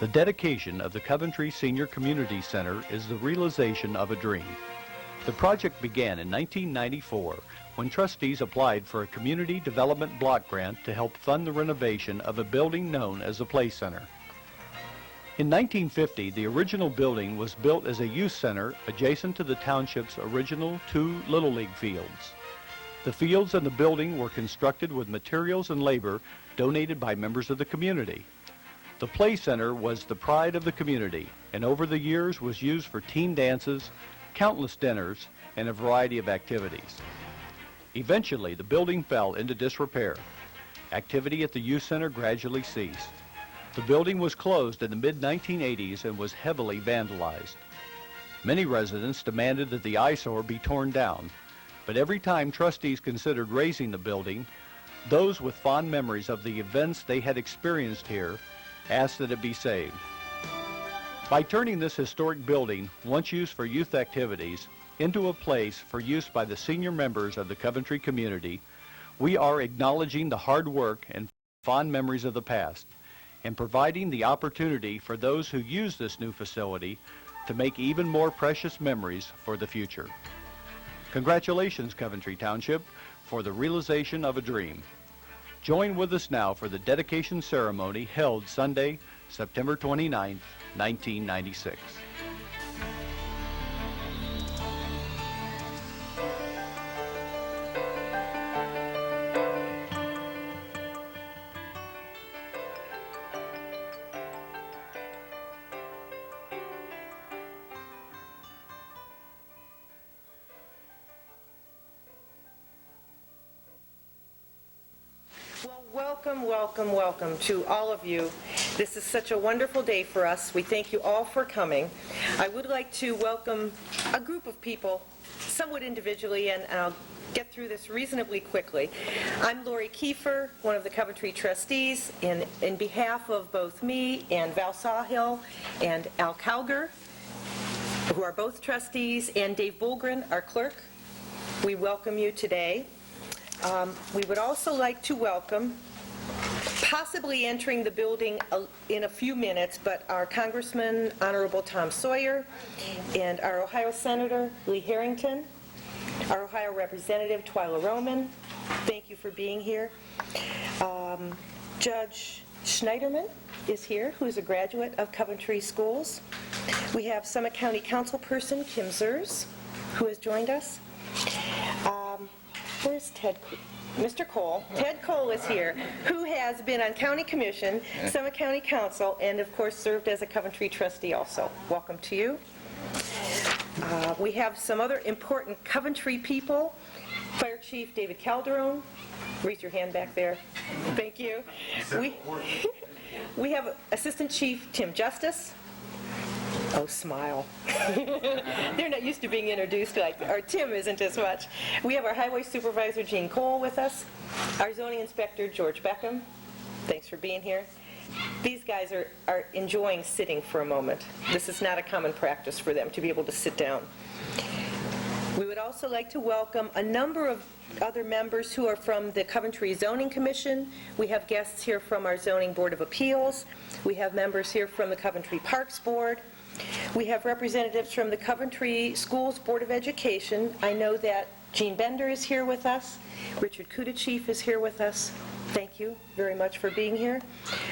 The dedication of the Coventry Senior Community Center is the realization of a dream. The project began in 1994 when trustees applied for a community development block grant to help fund the renovation of a building known as the Play Center. In 1950, the original building was built as a youth center adjacent to the township's original 2 Little League fields. The fields and the building were constructed with materials and labor donated by members of the community. The Play Center was the pride of the community and over the years was used for team dances, countless dinners, and a variety of activities. Eventually, the building fell into disrepair. Activity at the youth center gradually ceased. The building was closed in the mid-1980s and was heavily vandalized. Many residents demanded that the eyesore be torn down, but every time trustees considered raising the building, those with fond memories of the events they had experienced here asked that it be saved. By turning this historic building, once used for youth activities, into a place for use by the senior members of the Coventry community, we are acknowledging the hard work and fond memories of the past and providing the opportunity for those who use this new facility to make even more precious memories for the future. Congratulations, Coventry Township, for the realization of a dream. Join with us now for the dedication ceremony held Sunday, September 29, 1996. Welcome to all of you. This is such a wonderful day for us. We thank you all for coming. I would like to welcome a group of people somewhat individually, and I'll get through this reasonably quickly. I'm Lori Kiefer, one of the Coventry trustees, in behalf of both me and Val Sawhill and Al Calger, who are both trustees, and Dave Bulgren, our clerk. We welcome you today. We would also like to welcome, possibly entering the building in a few minutes, but our Congressman, Honorable Tom Sawyer, and our Ohio Senator, Lee Harrington, our Ohio Representative, Twyla Roman. Thank you for being here. Judge Schneiderman is here, who is a graduate of Coventry Schools. We have Summit County Councilperson Kim Zers, who has joined us. Where's Ted? Mr. Cole. Ted Cole is here, who has been on County Commission, Summit County Council, and of course served as a Coventry trustee also. Welcome to you. We have some other important Coventry people. Fire Chief David Calderon. Raise your hand back there. Thank you. We have Assistant Chief Tim Justice. Oh, smile. They're not used to being introduced like, or Tim isn't as much. We have our Highway Supervisor Gene Cole with us, our Zoning Inspector George Beckham. Thanks for being here. These guys are enjoying sitting for a moment. This is not a common practice for them to be able to sit down. We would also like to welcome a number of other members who are from the Coventry Zoning Commission. We have guests here from our Zoning Board of Appeals. We have members here from the Coventry Parks Board. We have representatives from the Coventry Schools Board of Education. I know that Gene Bender is here with us. Richard Kudachief is here with us. Thank you very much for being here.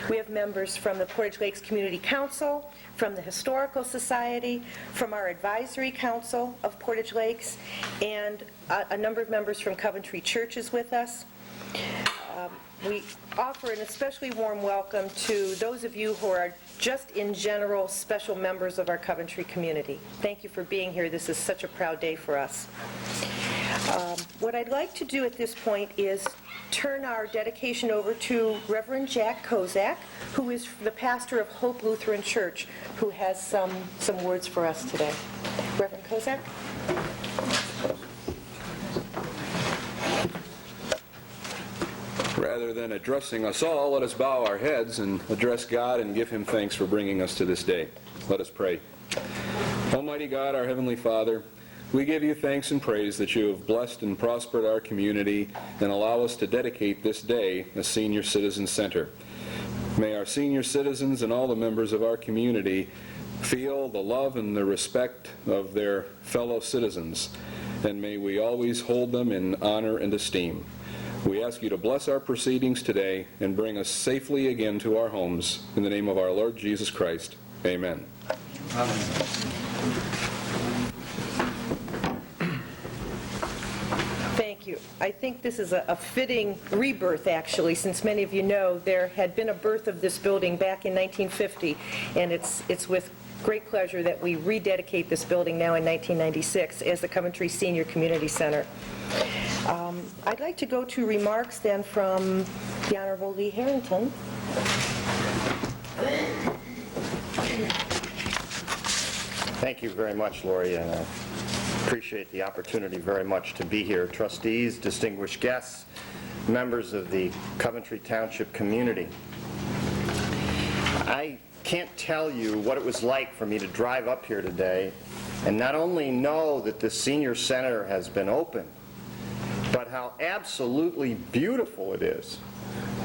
We have members from the Portage Lakes Community Council, from the Historical Society, from our Advisory Council of Portage Lakes, and a number of members from Coventry Churches with us. We offer an especially warm welcome to those of you who are just in general special members of our Coventry community. Thank you for being here. This is such a proud day for us. What I'd like to do at this point is turn our dedication over to Reverend Jack Kozak, who is the pastor of Hope Lutheran Church, who has some words for us today. Reverend Kozak? Rather than addressing us all, let us bow our heads and address God and give him thanks for bringing us to this day. Let us pray. Almighty God, our Heavenly Father, we give you thanks and praise that you have blessed and prospered our community and allow us to dedicate this day as Senior Citizen Center. May our senior citizens and all the members of our community feel the love and the respect of their fellow citizens, and may we always hold them in honor and esteem. We ask you to bless our proceedings today and bring us safely again to our homes. In the name of our Lord Jesus Christ, amen. Amen. Thank you. I think this is a fitting rebirth, actually, since many of you know there had been a birth of this building back in 1950, and it's with great pleasure that we rededicate this building now in 1996 as the Coventry Senior Community Center. I'd like to go to remarks then from the Honorable Lee Harrington. Thank you very much, Lori, and I appreciate the opportunity very much to be here. Trustees, distinguished guests, members of the Coventry Township community. I can't tell you what it was like for me to drive up here today and not only know that the senior center has been opened, but how absolutely beautiful it is.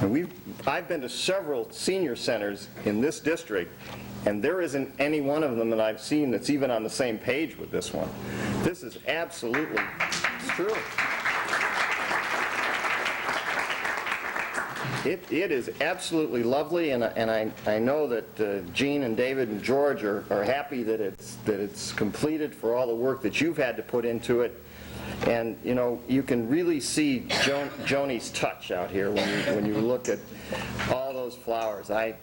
And I've been to several senior centers in this district, and there isn't any one of them that I've seen that's even on the same page with this one. This is absolutely, it's true. It is absolutely lovely, and I know that Gene and David and George are happy that it's completed for all the work that you've had to put into it. And you know, you can really see Joni's touch out here when you look at all those flowers. I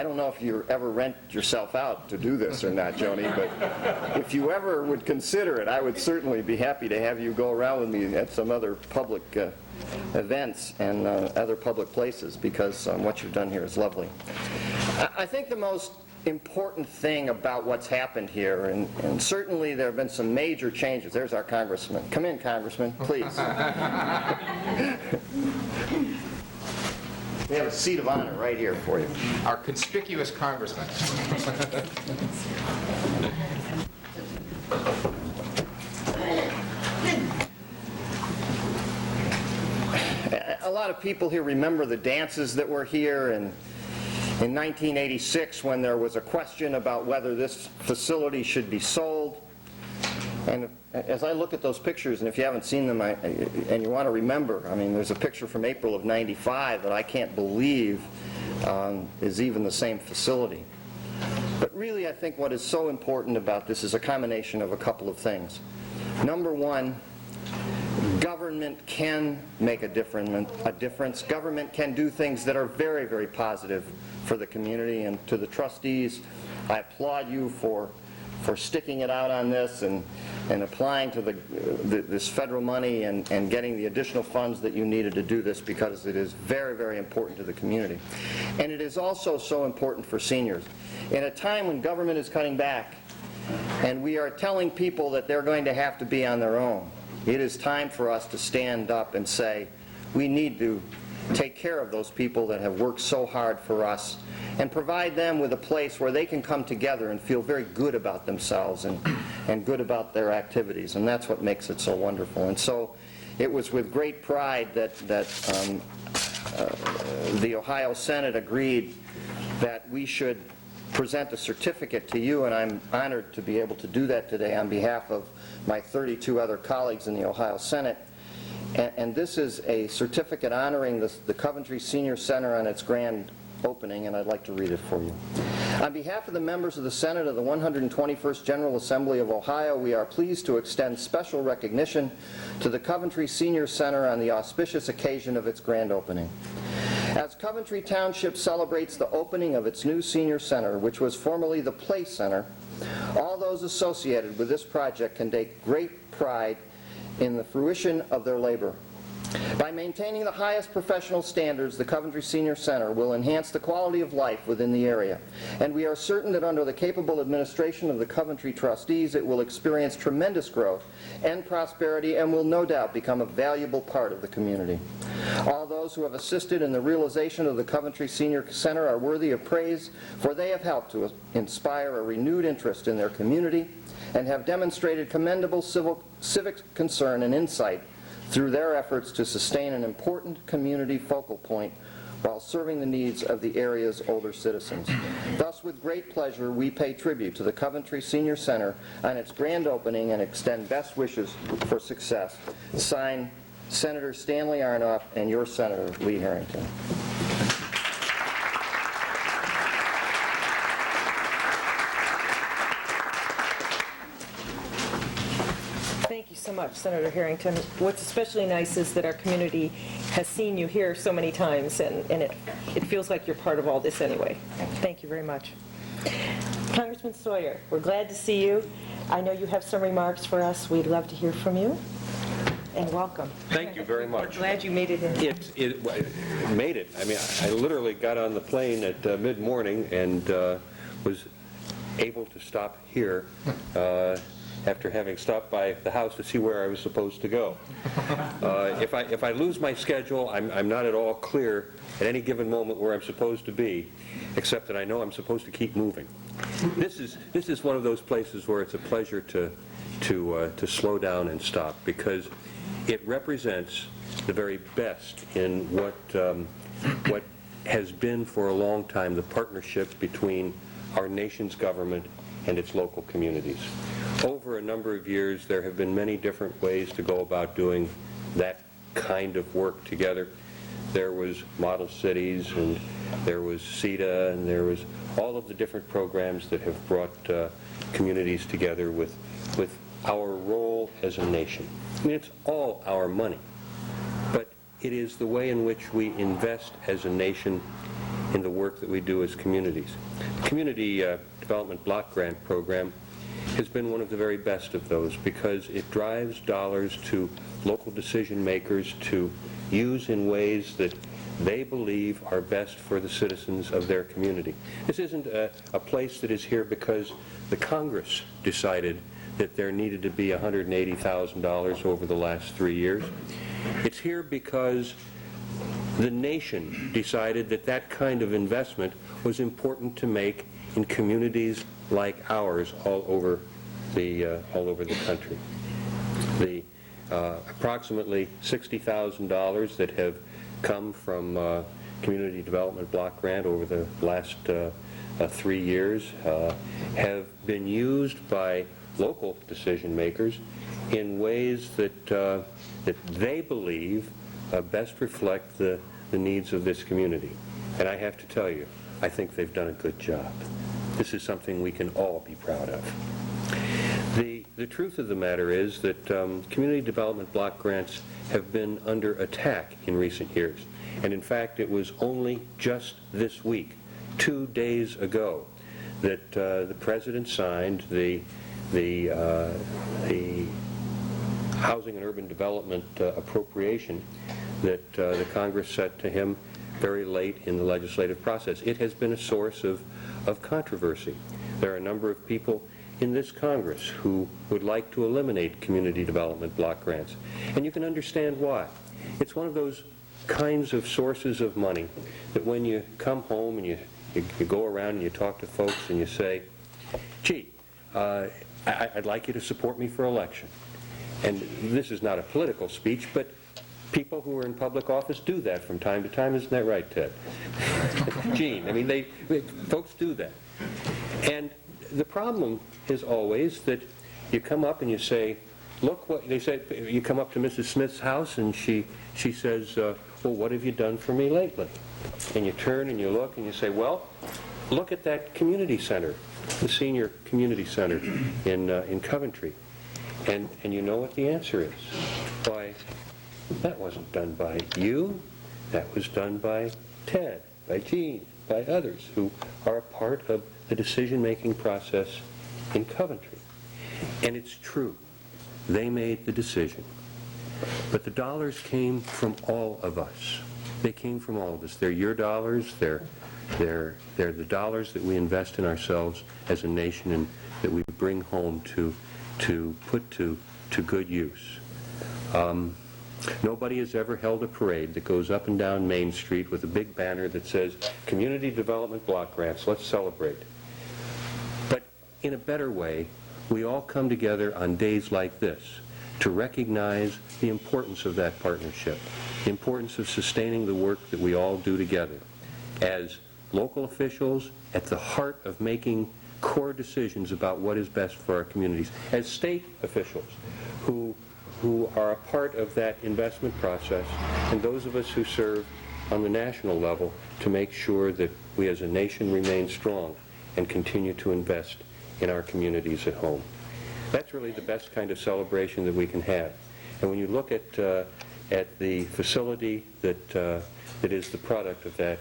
don't know if you ever rent yourself out to do this or not, Joni, but if you ever would consider it, I would certainly be happy to have you go around with me at some other public events and other public places, because what you've done here is lovely. I think the most important thing about what's happened here, and certainly there have been some major changes. There's our congressman. Come in, Congressman, please. We have a seat of honor right here for you. Our conspicuous congressman. A lot of people here remember the dances that were here, and in 1986 when there was a question about whether this facility should be sold. And as I look at those pictures, and if you haven't seen them and you want to remember, I mean, there's a picture from April of '95 that I can't believe is even the same facility. But really, I think what is so important about this is a combination of a couple of things. Number one, government can make a difference. Government can do things that are very, very positive for the community. And to the trustees, I applaud you for sticking it out on this and applying to this federal money and getting the additional funds that you needed to do this, because it is very, very important to the community. And it is also so important for seniors. In a time when government is cutting back and we are telling people that they're going to have to be on their own, it is time for us to stand up and say, we need to take care of those people that have worked so hard for us and provide them with a place where they can come together and feel very good about themselves and good about their activities. And that's what makes it so wonderful. And so it was with great pride that the Ohio Senate agreed that we should present a certificate to you, and I'm honored to be able to do that today on behalf of my 32 other colleagues in the Ohio Senate. And this is a certificate honoring the Coventry Senior Center on its grand opening, and I'd like to read it for you. On behalf of the members of the Senate of the 121st General Assembly of Ohio, we are pleased to extend special recognition to the Coventry Senior Center on the auspicious occasion of its grand opening. As Coventry Township celebrates the opening of its new senior center, which was formerly the Play Center, all those associated with this project can take great pride in the fruition of their labor. By maintaining the highest professional standards, the Coventry Senior Center will enhance the quality of life within the area, and we are certain that under the capable administration of the Coventry trustees, it will experience tremendous growth and prosperity and will no doubt become a valuable part of the community. All those who have assisted in the realization of the Coventry Senior Center are worthy of praise, for they have helped to inspire a renewed interest in their community and have demonstrated commendable civic concern and insight through their efforts to sustain an important community focal point while serving the needs of the area's older citizens. Thus, with great pleasure, we pay tribute to the Coventry Senior Center on its grand opening and extend best wishes for success. Signed, Senator Stanley Arnoff and your Senator Lee Harrington. Thank you so much, Senator Harrington. What's especially nice is that our community has seen you here so many times, and it feels like you're part of all this anyway. Thank you very much. Congressman Sawyer, we're glad to see you. I know you have some remarks for us. We'd love to hear from you, and welcome. Thank you very much. We're glad you made it in. It made it. I mean, I literally got on the plane at mid-morning and was able to stop here after having stopped by the house to see where I was supposed to go. If I lose my schedule, I'm not at all clear at any given moment where I'm supposed to be, except that I know I'm supposed to keep moving. This is one of those places where it's a pleasure to slow down and stop, because it represents the very best in what has been for a long time the partnership between our nation's government and its local communities. Over a number of years, there have been many different ways to go about doing that kind of work together. There was Model Cities, and there was CETA, and there was all of the different programs that have brought communities together with our role as a nation. I mean, it's all our money, but it is the way in which we invest as a nation in the work that we do as communities. The Community Development Block Grant Program has been one of the very best of those, because it drives dollars to local decision makers to use in ways that they believe are best for the citizens of their community. This isn't a place that is here because the Congress decided that there needed to be $180,000 over the last 3 years. It's here because the nation decided that that kind of investment was important to make in communities like ours all over the country. The approximately $60,000 that have come from Community Development Block Grant over the last 3 years have been used by local decision makers in ways that they believe best reflect the needs of this community. And I have to tell you, I think they've done a good job. This is something we can all be proud of. The truth of the matter is that community development block grants have been under attack in recent years. And in fact, it was only just this week, 2 days ago, that the President signed the Housing and Urban Development appropriation that the Congress set to him very late in the legislative process. It has been a source of controversy. There are a number of people in this Congress who would like to eliminate community development block grants. And you can understand why. It's one of those kinds of sources of money that when you come home and you go around and you talk to folks and you say, gee, I'd like you to support me for election. And this is not a political speech, but people who are in public office do that from time to time. Isn't that right, Ted? Gene, I mean, folks do that. And the problem is always that you come up and you say, look what, they say, you come up to Mrs. Smith's house and she says, well, what have you done for me lately? And you turn and you look and you say, well, look at that community center, the senior community center in Coventry. And you know what the answer is. Why, that wasn't done by you. That was done by Ted, by Gene, by others who are a part of the decision-making process in Coventry. And it's true. They made the decision. But the dollars came from all of us. They came from all of us. They're your dollars. They're the dollars that we invest in ourselves as a nation and that we bring home to put to good use. Nobody has ever held a parade that goes up and down Main Street with a big banner that says, Community Development Block Grants, let's celebrate. But in a better way, we all come together on days like this to recognize the importance of that partnership, the importance of sustaining the work that we all do together as local officials at the heart of making core decisions about what is best for our communities, as state officials who are a part of that investment process, and those of us who serve on the national level to make sure that we as a nation remain strong and continue to invest in our communities at home. That's really the best kind of celebration that we can have. And when you look at the facility that is the product of that,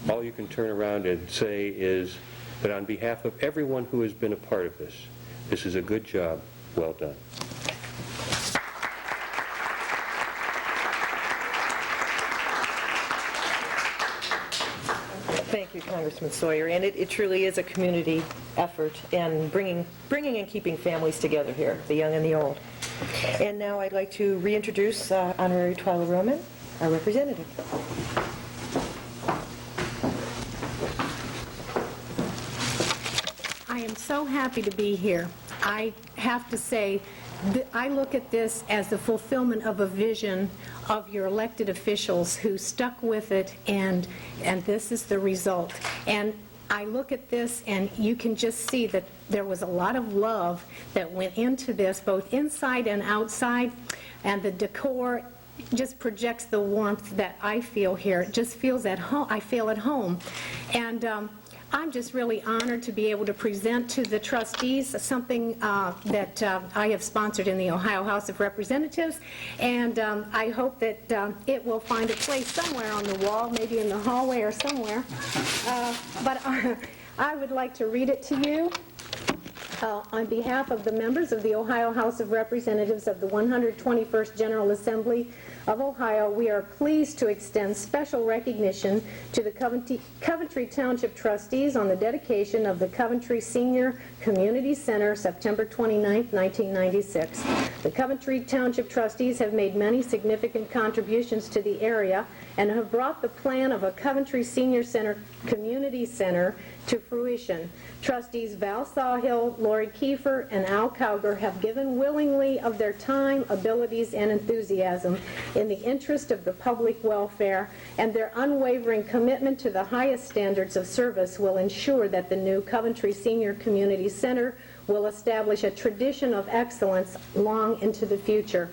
all you can turn around and say is that on behalf of everyone who has been a part of this, this is a good job, well done. Thank you, Congressman Sawyer. And it truly is a community effort and bringing and keeping families together here, the young and the old. And now I'd like to reintroduce Honorary Twyla Roman, our representative. I am so happy to be here. I have to say, I look at this as the fulfillment of a vision of your elected officials who stuck with it, and this is the result. And I look at this, and you can just see that there was a lot of love that went into this, both inside and outside, and the decor just projects the warmth that I feel here. It just feels at home. I feel at home. And I'm just really honored to be able to present to the trustees something that I have sponsored in the Ohio House of Representatives, and I hope that it will find a place somewhere on the wall, maybe in the hallway or somewhere. But I would like to read it to you. On behalf of the members of the Ohio House of Representatives of the 121st General Assembly of Ohio, we are pleased to extend special recognition to the Coventry Township trustees on the dedication of the Coventry Senior Community Center, September 29, 1996. The Coventry Township trustees have made many significant contributions to the area and have brought the plan of a Coventry Senior Center Community Center to fruition. Trustees Val Sawhill, Lori Kiefer, and Al Cowger have given willingly of their time, abilities, and enthusiasm in the interest of the public welfare, and their unwavering commitment to the highest standards of service will ensure that the new Coventry Senior Community Center will establish a tradition of excellence long into the future.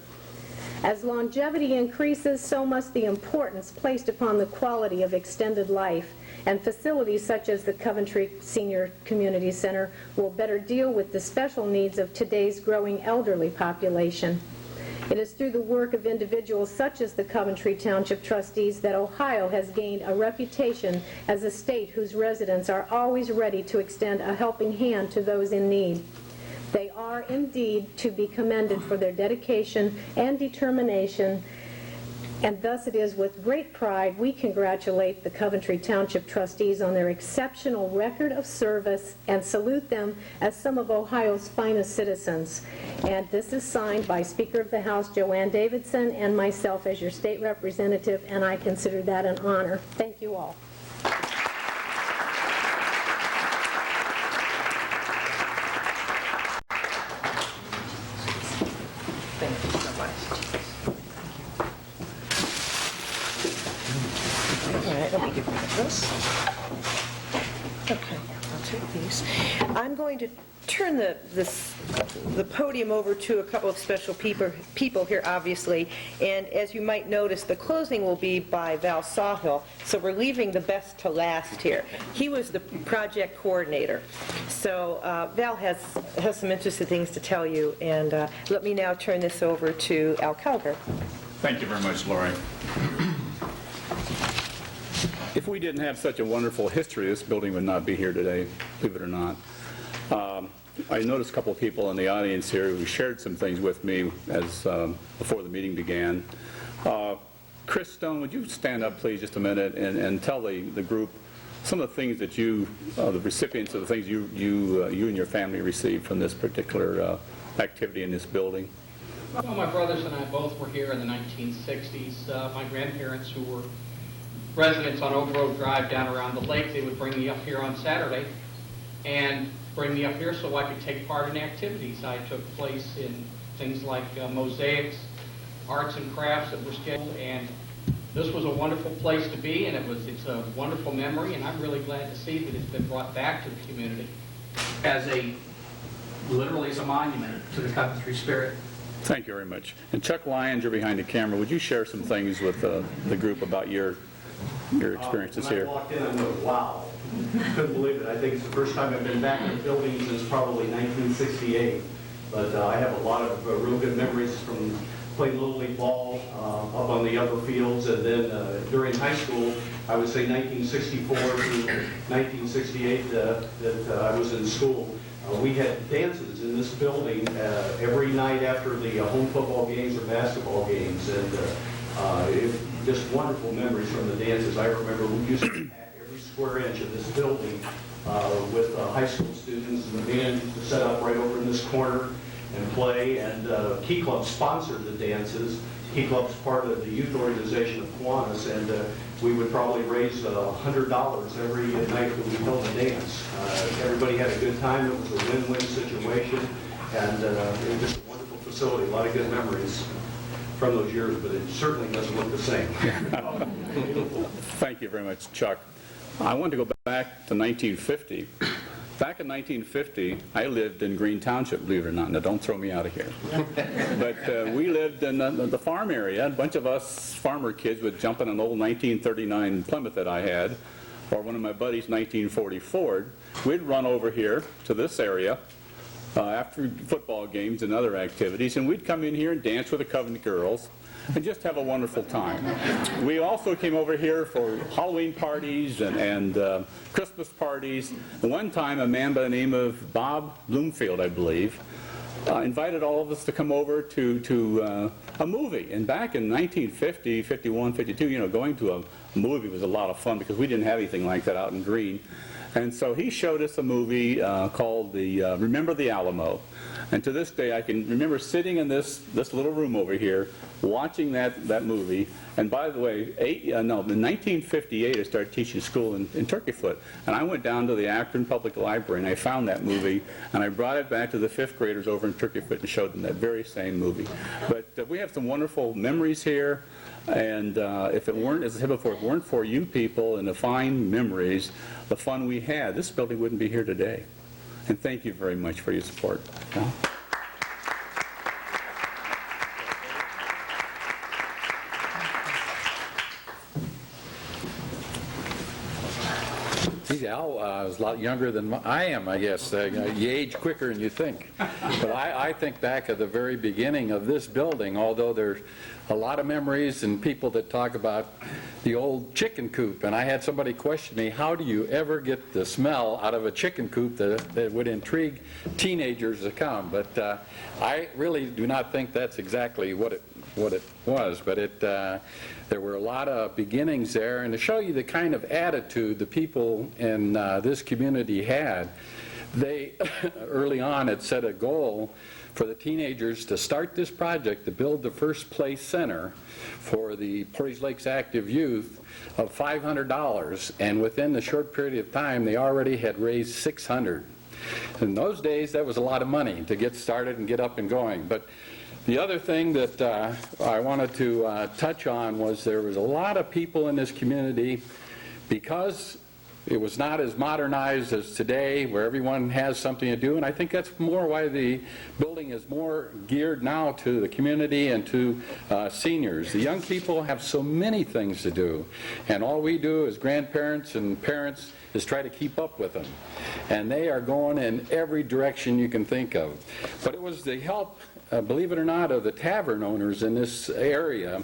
As longevity increases, so must the importance placed upon the quality of extended life, and facilities such as the Coventry Senior Community Center will better deal with the special needs of today's growing elderly population. It is through the work of individuals such as the Coventry Township trustees that Ohio has gained a reputation as a state whose residents are always ready to extend a helping hand to those in need. They are indeed to be commended for their dedication and determination, and thus it is with great pride we congratulate the Coventry Township trustees on their exceptional record of service and salute them as some of Ohio's finest citizens. And this is signed by Speaker of the House Joanne Davidson and myself as your state representative, and I consider that an honor. Thank you all. Thank you so much. All right, let me give you this. Okay, I'll take these. I'm going to turn the podium over to a couple of special people here, obviously, and as you might notice, the closing will be by Val Sawhill, so we're leaving the best to last here. He was the project coordinator. So Val has some interesting things to tell you, and let me now turn this over to Al Cowger. Thank you very much, Lori. If we didn't have such a wonderful history, this building would not be here today, believe it or not. I noticed a couple of people in the audience here who shared some things with me as before the meeting began. Chris Stone, would you stand up, please, just a minute, and tell the group some of the things that you, the recipients of the things you and your family received from this particular activity in this building? Well, my brothers and I both were here in the 1960s. My grandparents, who were residents on Oak Grove Drive down around the lake, they would bring me up here on Saturday and bring me up here so I could take part in activities. I took place in things like mosaics, arts and crafts that were scheduled, and This was a wonderful place to be, and it's a wonderful memory, and I'm really glad to see that it's been brought back to the community as literally as a monument to the Coventry spirit. Thank you very much. And Chuck Lyons, you're behind the camera. Would you share some things with the group about your experiences here? When I walked in, I went, wow. Couldn't believe it. I think it's the first time I've been back in the building since probably 1968. But I have a lot of real good memories from playing Little League ball up on the upper fields. And then during high school, I would say 1964 to 1968 that I was in school. We had dances in this building every night after the home football games or basketball games, and just wonderful memories from the dances. I remember we used to pack every square inch of this building with high school students, and the band used to set up right over in this corner and play, and Key Club sponsored the dances. Key Club's part of the youth organization of Kiwanis, and we would probably raise $100 every night that we held a dance. Everybody had a good time. It was a win-win situation, and it was just a wonderful facility. A lot of good memories from those years, but it certainly doesn't look the same. Thank you very much, Chuck. I want to go back to 1950. Back in 1950, I lived in Green Township, believe it or not. Now, don't throw me out of here. But we lived in the farm area. A bunch of us farmer kids would jump in an old 1939 Plymouth that I had, or one of my buddies' 1940 Ford. We'd run over here to this area after football games and other activities, and we'd come in here and dance with the Coventry girls and just have a wonderful time. We also came over here for Halloween parties and Christmas parties. One time, a man by the name of Bob Bloomfield, I believe, invited all of us to come over to a movie. And back in 1950, 51, 52, going to a movie was a lot of fun because we didn't have anything like that out in Green. And so he showed us a movie called Remember the Alamo. And to this day, I can remember sitting in this little room over here, watching that movie. And by the way, in 1958, I started teaching school in Turkey Foot. And I went down to the Akron Public Library, and I found that movie, and I brought it back to the 5th graders over in Turkey Foot and showed them that very same movie. But we have some wonderful memories here. And if it weren't, as I said before, if it weren't for you people and the fine memories, the fun we had, this building wouldn't be here today. And thank you very much for your support. Al was a lot younger than I am, I guess. You age quicker than you think. But I think back at the very beginning of this building, although there's a lot of memories and people that talk about the old chicken coop. And I had somebody question me, how do you ever get the smell out of a chicken coop that would intrigue teenagers to come? But I really do not think that's exactly what it was. But there were a lot of beginnings there. And to show you the kind of attitude the people in this community had, they early on had set a goal for the teenagers to start this project to build the First Place Center for the Portage Lakes Active Youth of $500, and within the short period of time they already had raised $600. In those days that was a lot of money to get started and get up and going. But the other thing that I wanted to touch on was there was a lot of people in this community, because it was not as modernized as today where everyone has something to do, and I think that's more why the building is more geared now to the community and to seniors. The young people have so many things to do, and all we do as grandparents and parents is try to keep up with them. And they are going in every direction you can think of. But it was the help, believe it or not, of the tavern owners in this area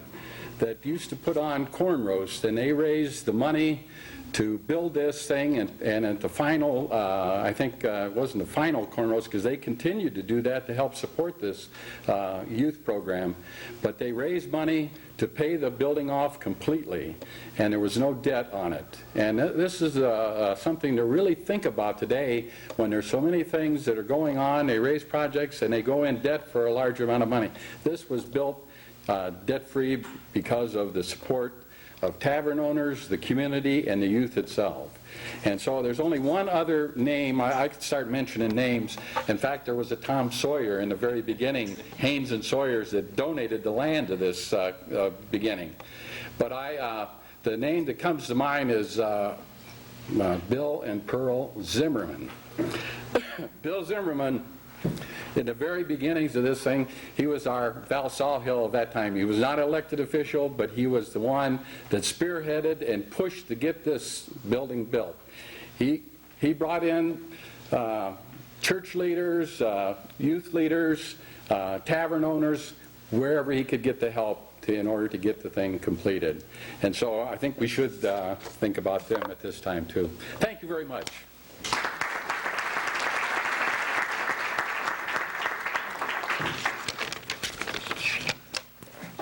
that used to put on corn roast, and they raised the money to build this thing, and at the final, I think it wasn't the final corn roast because they continued to do that to help support this youth program. But they raised money to pay the building off completely, and there was no debt on it. And this is something to really think about today when there's so many things that are going on. They raise projects and they go in debt for a large amount of money. This was built debt-free because of the support of tavern owners, the community, and the youth itself. And so there's only one other name. I could start mentioning names. In fact, there was a Tom Sawyer in the very beginning, Haynes and Sawyers, that donated the land to this beginning. But the name that comes to mind is Bill and Pearl Zimmerman. Bill Zimmerman, in the very beginnings of this thing, he was our Val Sawhill of that time. He was not an elected official, but he was the one that spearheaded and pushed to get this building built. He brought in church leaders, youth leaders, tavern owners, wherever he could get the help in order to get the thing completed. And so I think we should think about them at this time too. Thank you very much.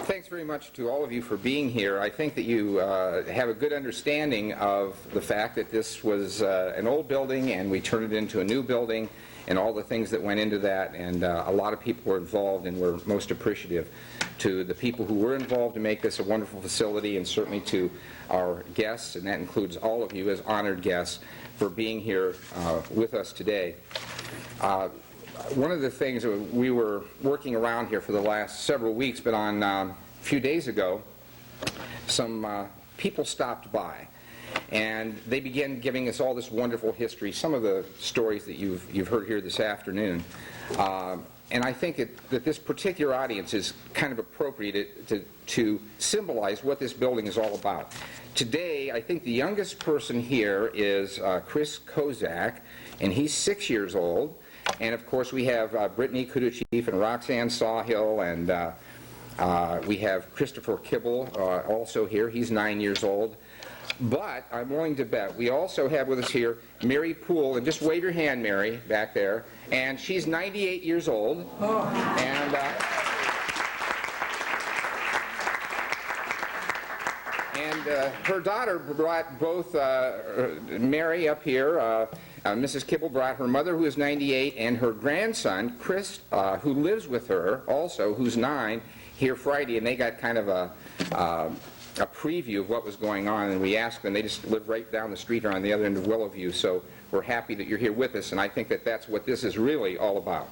Thanks very much to all of you for being here. I think that you have a good understanding of the fact that this was an old building and we turned it into a new building and all the things that went into that, and a lot of people were involved, and we're most appreciative to the people who were involved to make this a wonderful facility, and certainly to our guests, and that includes all of you as honored guests, for being here with us today. One of the things that we were working around here for the last several weeks, but on a few days ago, some people stopped by, and they began giving us all this wonderful history, some of the stories that you've heard here this afternoon. And I think that this particular audience is kind of appropriate to symbolize what this building is all about. Today, I think the youngest person here is Chris Kozak, and he's 6 years old. And of course, we have Brittany Kuduchief and Roxanne Sawhill, and we have Christopher Kibble also here. He's 9 years old. But I'm willing to bet we also have with us here Mary Poole, and just wave your hand, Mary, back there. And she's 98 years old. And her daughter brought both Mary up here. Mrs. Kibble brought her mother, who is 98, and her grandson, Chris, who lives with her also, who's 9, here Friday. And they got kind of a preview of what was going on, and we asked them. They just live right down the street or on the other end of Willowview, so we're happy that you're here with us, and I think that that's what this is really all about.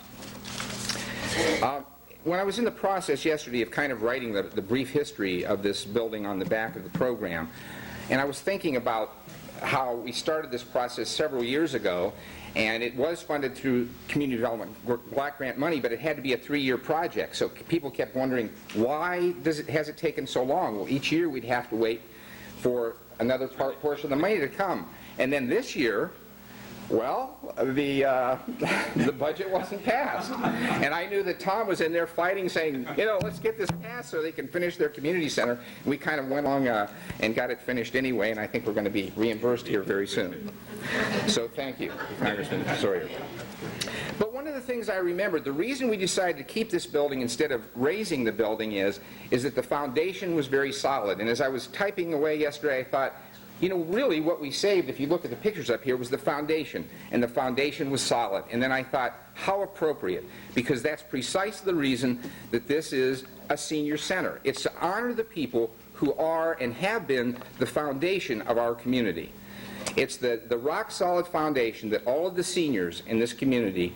When I was in the process yesterday of kind of writing the brief history of this building on the back of the program, and I was thinking about how we started this process several years ago, and it was funded through community development block grant money, but it had to be a 3-year project. So people kept wondering, why has it taken so long? Well, each year we'd have to wait for another portion of the money to come. And then this year, well, the budget wasn't passed. And I knew that Tom was in there fighting, saying, you know, let's get this passed so they can finish their community center. And we kind of went along and got it finished anyway, and I think we're going to be reimbursed here very soon. So thank you, Congressman Sawyer. But one of the things I remembered, the reason we decided to keep this building instead of raising the building is that the foundation was very solid. And as I was typing away yesterday, I thought, you know, really what we saved, if you look at the pictures up here, was the foundation. And the foundation was solid. And then I thought, how appropriate, because that's precisely the reason that this is a senior center. It's to honor the people who are and have been the foundation of our community. It's the rock-solid foundation that all of the seniors in this community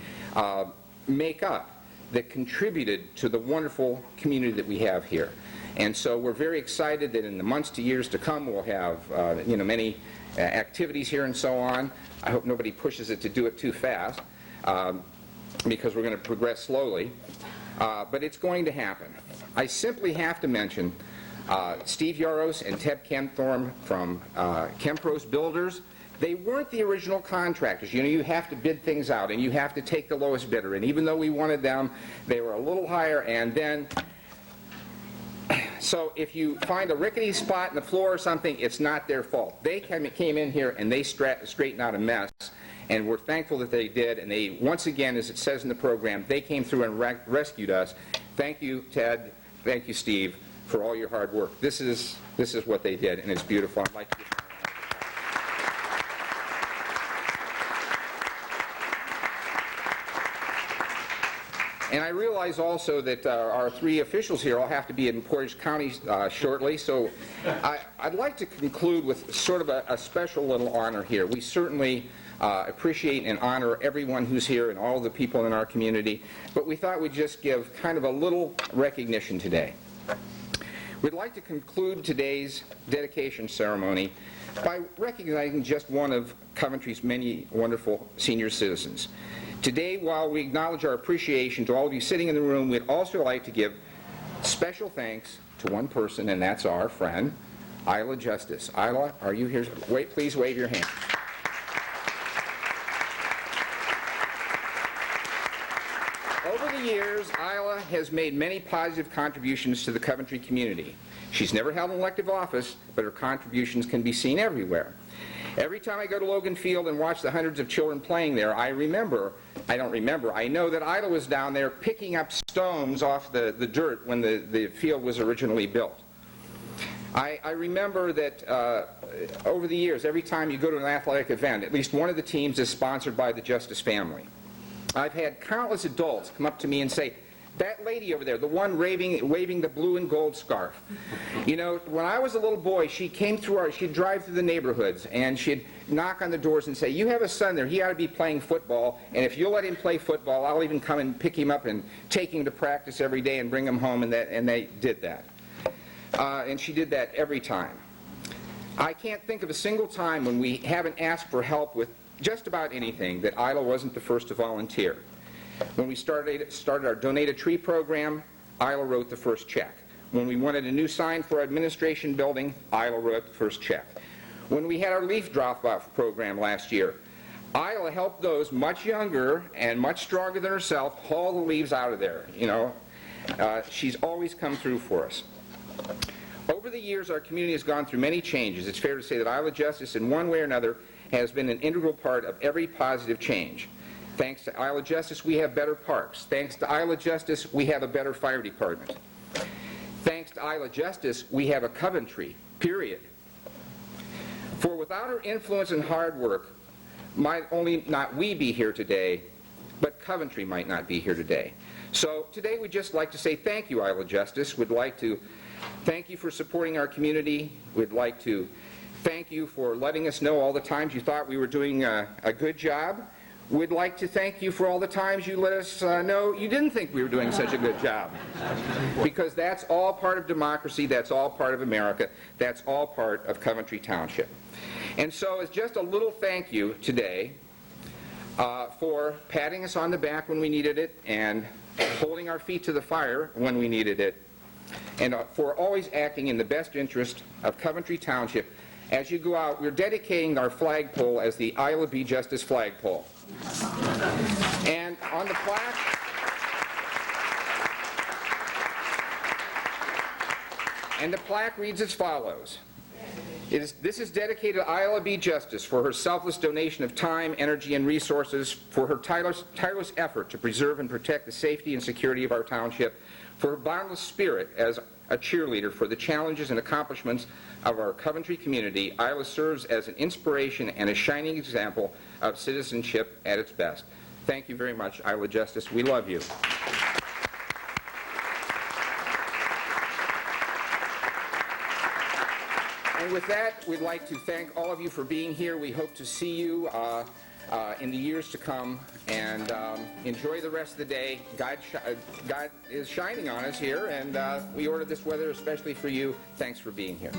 make up, that contributed to the wonderful community that we have here. And so we're very excited that in the months to years to come we'll have you know, many activities here and so on. I hope nobody pushes it to do it too fast, because we're going to progress slowly. But it's going to happen. I simply have to mention Steve Yaros and Ted Kempthorne from Kempros Builders. They weren't the original contractors. You know, you have to bid things out, and you have to take the lowest bidder. And even though we wanted them, they were a little higher, and then... So if you find a rickety spot in the floor or something, it's not their fault. They came in here and they straightened out a mess, and we're thankful that they did. And they, once again, as it says in the program, they came through and rescued us. Thank you, Ted. Thank you, Steve, for all your hard work. This is what they did, and it's beautiful. I'd like to give And I realize also that our three officials here all have to be in Portage County shortly, so I'd like to conclude with sort of a special little honor here. We certainly appreciate and honor everyone who's here and all the people in our community, but we thought we'd just give kind of a little recognition today. We'd like to conclude today's dedication ceremony by recognizing just one of Coventry's many wonderful senior citizens. Today, while we acknowledge our appreciation to all of you sitting in the room, we'd also like to give special thanks to one person, and that's our friend, Isla Justice. Isla, are you here? Wait, please wave your hand. Over the years, Isla has made many positive contributions to the Coventry community. She's never held an elective office, but her contributions can be seen everywhere. Every time I go to Logan Field and watch the hundreds of children playing there, I know that Isla was down there picking up stones off the dirt when the field was originally built. I remember that over the years, every time you go to an athletic event, at least one of the teams is sponsored by the Justice family. I've had countless adults come up to me and say, "That lady over there, the one waving the blue and gold scarf. You know, when I was a little boy, she came through she'd drive through the neighborhoods, and she'd knock on the doors and say, 'You have a son there, he ought to be playing football, and if you'll let him play football, I'll even come and pick him up and take him to practice every day and bring him home,' and they did that. And she did that every time. I can't think of a single time when we haven't asked for help with just about anything that Isla wasn't the first to volunteer. When we started our Donate a Tree program, Isla wrote the first check. When we wanted a new sign for our administration building, Isla wrote the first check. When we had our leaf drop-off program last year, Isla helped those much younger and much stronger than herself haul the leaves out of there. You know, she's always come through for us. Over the years, our community has gone through many changes. It's fair to say that Isla Justice, in one way or another, has been an integral part of every positive change. Thanks to Isla Justice, we have better parks. Thanks to Isla Justice, we have a better fire department. Thanks to Isla Justice, we have a Coventry, period. For without her influence and hard work, might only not we be here today, but Coventry might not be here today. So today we'd just like to say thank you, Isla Justice. We'd like to thank you for supporting our community. We'd like to thank you for letting us know all the times you thought we were doing a good job. We'd like to thank you for all the times you let us know you didn't think we were doing such a good job. Because that's all part of democracy, that's all part of America, that's all part of Coventry Township. And so as just a little thank you today for patting us on the back when we needed it and holding our feet to the fire when we needed it, and for always acting in the best interest of Coventry Township, as you go out, we're dedicating our flagpole as the Isla B. Justice flagpole. And on the plaque, reads as follows. This is dedicated to Isla B. Justice for her selfless donation of time, energy, and resources, for her tireless effort to preserve and protect the safety and security of our township, for her boundless spirit as a cheerleader for the challenges and accomplishments of our Coventry community. Isla serves as an inspiration and a shining example of citizenship at its best. Thank you very much, Isla Justice. We love you. And with that, we'd like to thank all of you for being here. We hope to see you in the years to come, and enjoy the rest of the day. God is shining on us here, and we ordered this weather especially for you. Thanks for being here.